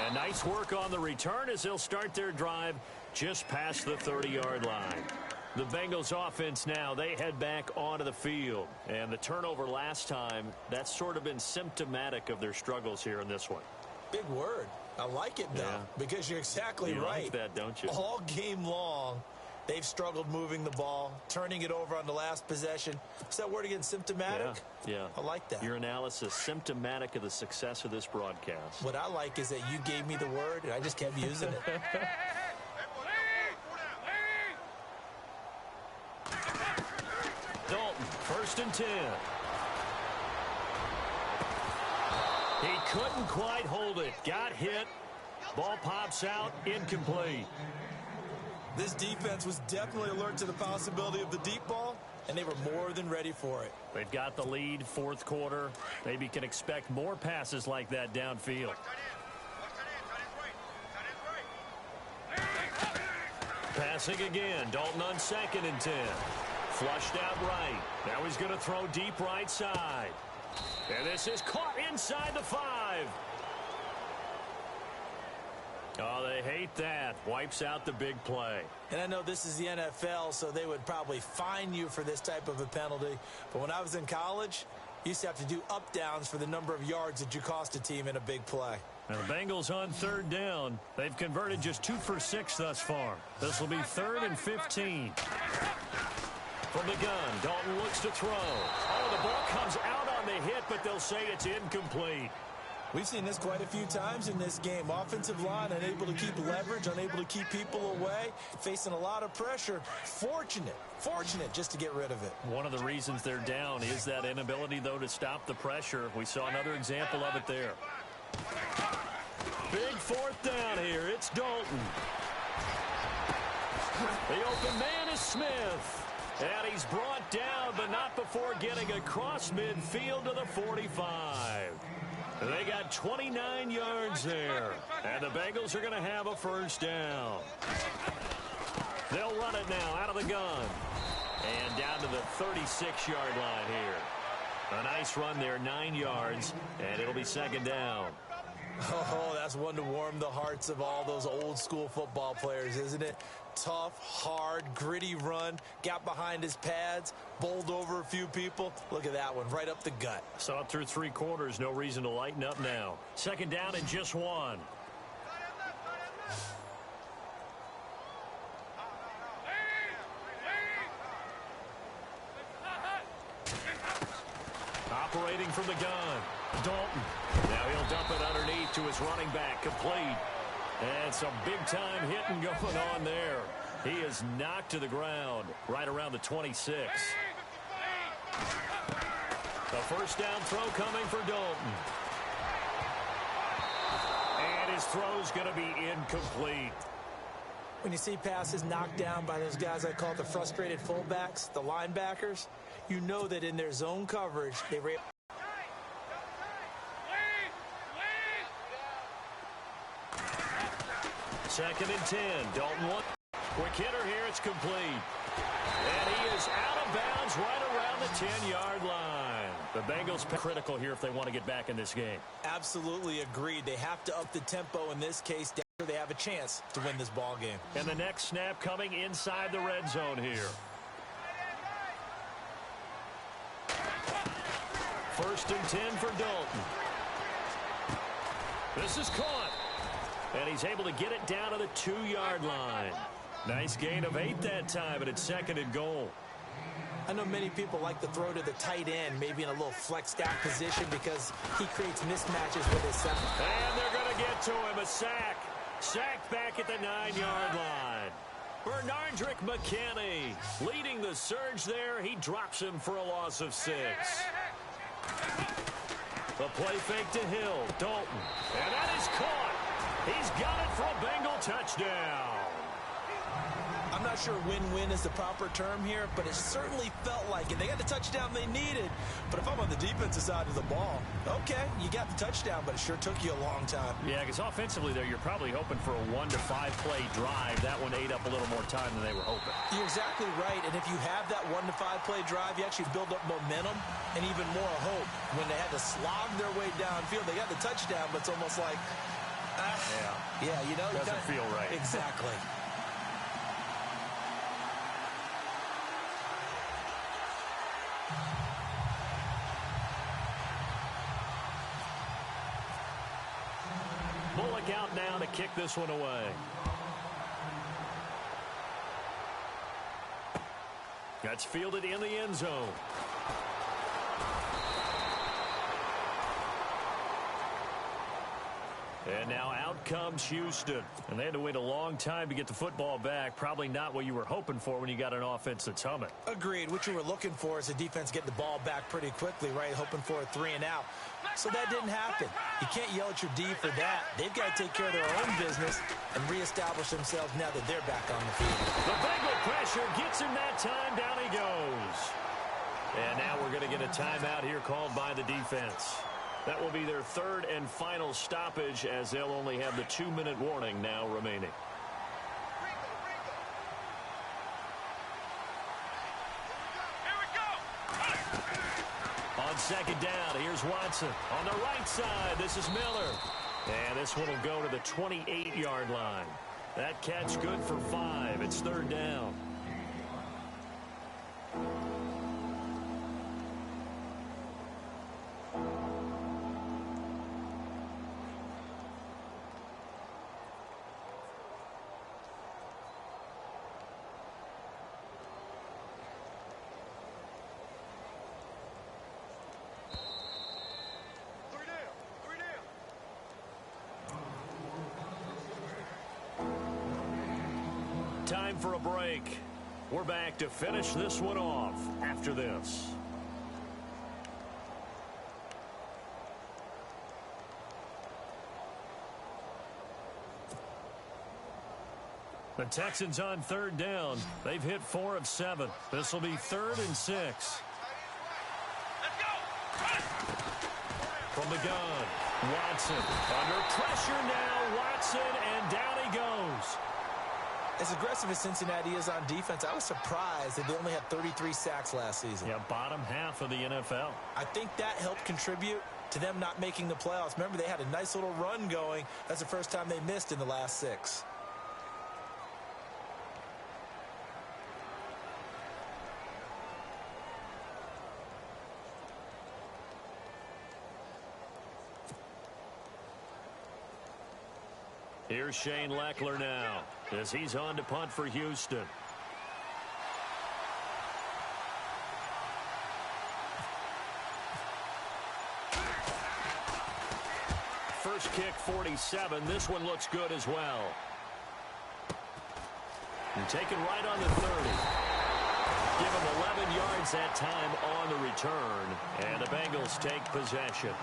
And nice work on the return as they'll start their drive just past the 30-yard line. The Bengals offense now, they head back onto the field. And the turnover last time, that's sort of been symptomatic of their struggles here in this one. Big word. I like it, though, because you're exactly right. You like that, don't you? All game long, they've struggled moving the ball, turning it over on the last possession. Is that word again, symptomatic? Yeah. I like that. Your analysis, symptomatic of the success of this broadcast. What I like is that you gave me the word, and I just kept using it. Dalton, 1st and 10. He couldn't quite hold it. Got hit. Ball pops out. Incomplete. This defense was definitely alert to the possibility of the deep ball, and they were more than ready for it. They've got the lead, 4th quarter. Maybe can expect more passes like that downfield. Passing again. Dalton on 2nd and 10. Flushed out right. Now he's going to throw deep right side. And this is caught inside the 5. Oh, they hate that. Wipes out the big play. And I know this is the NFL, so they would probably fine you for this type of a penalty. But when I was in college, you used to have to do up-downs for the number of yards that you cost a team in a big play. Now the Bengals on 3rd down. They've converted just 2 for 6 thus far. This will be 3rd and 15. From the gun, Dalton looks to throw. Oh, the ball comes out on the hit, but they'll say it's incomplete. We've seen this quite a few times in this game. Offensive line unable to keep leverage, unable to keep people away, facing a lot of pressure. Fortunate just to get rid of it. One of the reasons they're down is that inability, though, to stop the pressure. We saw another example of it there. Big 4th down here. It's Dalton. The open man is Smith. And he's brought down, but not before getting across midfield to the 45. They got 29 yards there. And the Bengals are going to have a 1st down. They'll run it now out of the gun. And down to the 36-yard line here. A nice run there, 9 yards. And it'll be 2nd down. Oh, that's one to warm the hearts of all those old-school football players, isn't it? Tough, hard, gritty run. Got behind his pads, bowled over a few people. Look at that one, right up the gut. Saw it through 3 quarters. No reason to lighten up now. 2nd down and just 1. Operating from the gun. Dalton. Now he'll dump it underneath to his running back. Complete. And some big-time hitting going on there. He is knocked to the ground right around the 26. The 1st down throw coming for Dalton. And his throw's going to be incomplete. When you see passes knocked down by those guys I call the frustrated fullbacks, the linebackers, you know that in their zone coverage, they were able. 2nd and 10. Dalton one. Quick hitter here. It's complete. And he is out of bounds right around the 10-yard line. The Bengals critical here if they want to get back in this game. Absolutely agreed. They have to up the tempo in this case. They have a chance to win this ball game. And the next snap coming inside the red zone here. 1st and 10 for Dalton. This is caught. And he's able to get it down to the 2-yard line. Nice gain of 8 that time, and it's 2nd and goal. I know many people like to throw to the tight end, maybe in a little flexed out position because he creates mismatches with his center. And they're going to get to him. A sack. Sacked back at the 9-yard line. Bernardrick McKinney leading the surge there. He drops him for a loss of 6. The play fake to Hill. Dalton. And that is caught. He's got it for a Bengal touchdown. I'm not sure win-win is the proper term here, but it certainly felt like it. They got the touchdown they needed. But if I'm on the defensive side of the ball, okay, you got the touchdown, but it sure took you a long time. Yeah, because offensively there, you're probably hoping for a 1 to 5 play drive. That one ate up a little more time than they were hoping. You're exactly right. And if you have that 1 to 5 play drive, you actually build up momentum and even more hope. When they had to slog their way downfield, they got the touchdown, but it's almost like, yeah, you know, doesn't feel right. Exactly. Bullock out now to kick this one away. That's fielded in the end zone. And now out comes Houston. And they had to wait a long time to get the football back. Probably not what you were hoping for when you got an offense that's humming. Agreed. What you were looking for is the defense getting the ball back pretty quickly, right? Hoping for a 3 and out. So that didn't happen. You can't yell at your D for that. They've got to take care of their own business and reestablish themselves now that they're back on the field. The Bengal pressure gets him that time. Down he goes. And now we're going to get a timeout here called by the defense. That will be their third and final stoppage, as they'll only have the 2-minute warning now remaining. On second down, here's Watson. On the right side, this is Miller. And this one will go to the 28-yard line. That catch good for 5. It's third down. Time for a break. We're back to finish this one off after this. The Texans on third down. They've hit 4 of 7. This will be 3rd and 6. From the gun, Watson. Under pressure now, Watson, and down he goes. As aggressive as Cincinnati is on defense, I was surprised that they only had 33 sacks last season. Yeah, bottom half of the NFL. I think that helped contribute to them not making the playoffs. Remember, they had a nice little run going. That's the first time they missed in the last 6. Here's Shane Leckler now as he's on to punt for Houston. First kick, 47. This one looks good as well. And taken right on the 30. Give him 11 yards that time on the return. And the Bengals take possession.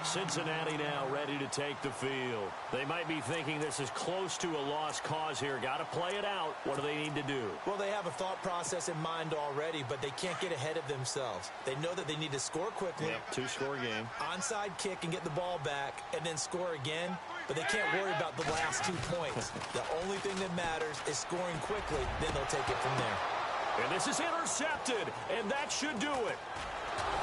Cincinnati now ready to take the field. They might be thinking this is close to a lost cause here. Got to play it out. What do they need to do? Well, they have a thought process in mind already, but they can't get ahead of themselves. They know that they need to score quickly. Yep, 2-score game. Onside kick and get the ball back and then score again. But they can't worry about the last 2 points. The only thing that matters is scoring quickly. Then they'll take it from there. And this is intercepted, and that should do it.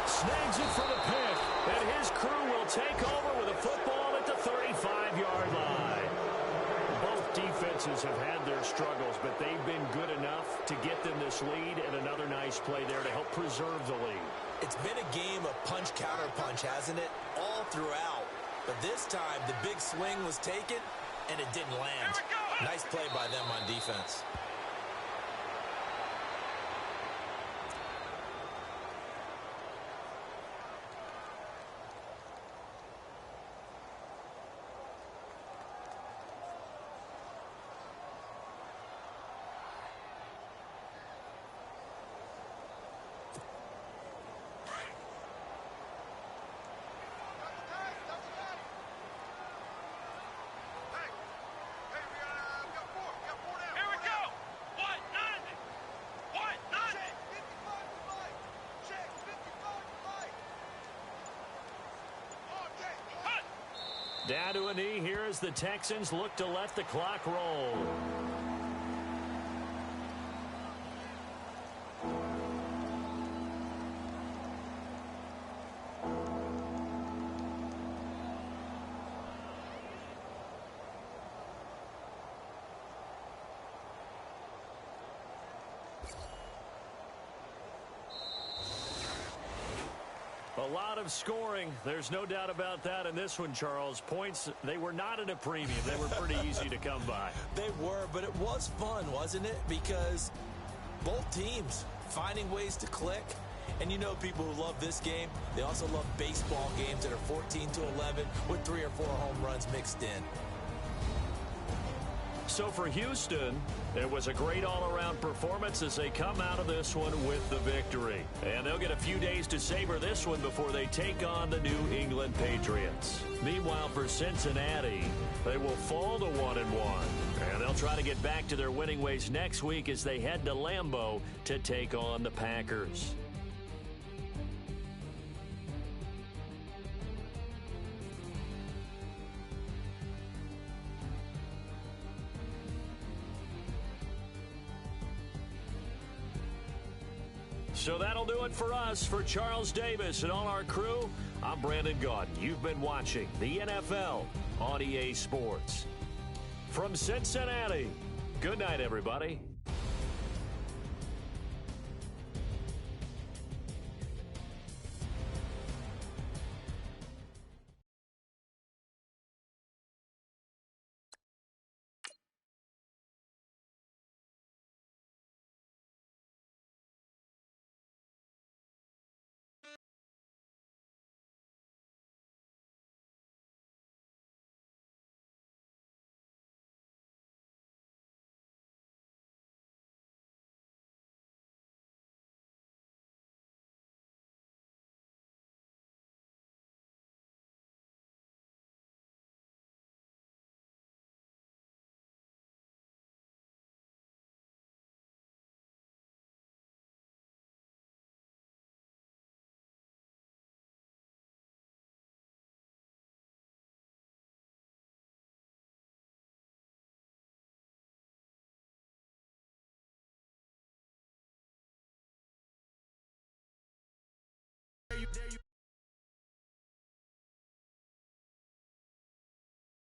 Snags it for the pick, and his crew will take over with a football at the 35-yard line. Both defenses have had their struggles, but they've been good enough to get them this lead, and another nice play there to help preserve the lead. It's been a game of punch-counter-punch, hasn't it? All throughout. But this time, the big swing was taken, and it didn't land. Nice play by them on defense. Down to a knee here as the Texans look to let the clock roll. lot of scoring. There's no doubt about that in this one, Charles. Points, they were not at a premium. They were pretty easy to come by. They were, but it was fun, wasn't it? Because both teams finding ways to click. And you know people who love this game, they also love baseball games that are 14-11 with 3 or 4 home runs mixed in. So for Houston, it was a great all-around performance as they come out of this one with the victory. And they'll get a few days to savor this one before they take on the New England Patriots. Meanwhile, for Cincinnati, they will fall to 1-1. And they'll try to get back to their winning ways next week as they head to Lambeau to take on the Packers. So that'll do it for us. For Charles Davis and all our crew, I'm Brandon Gaudin. You've been watching the NFL on EA Sports. From Cincinnati, good night, everybody.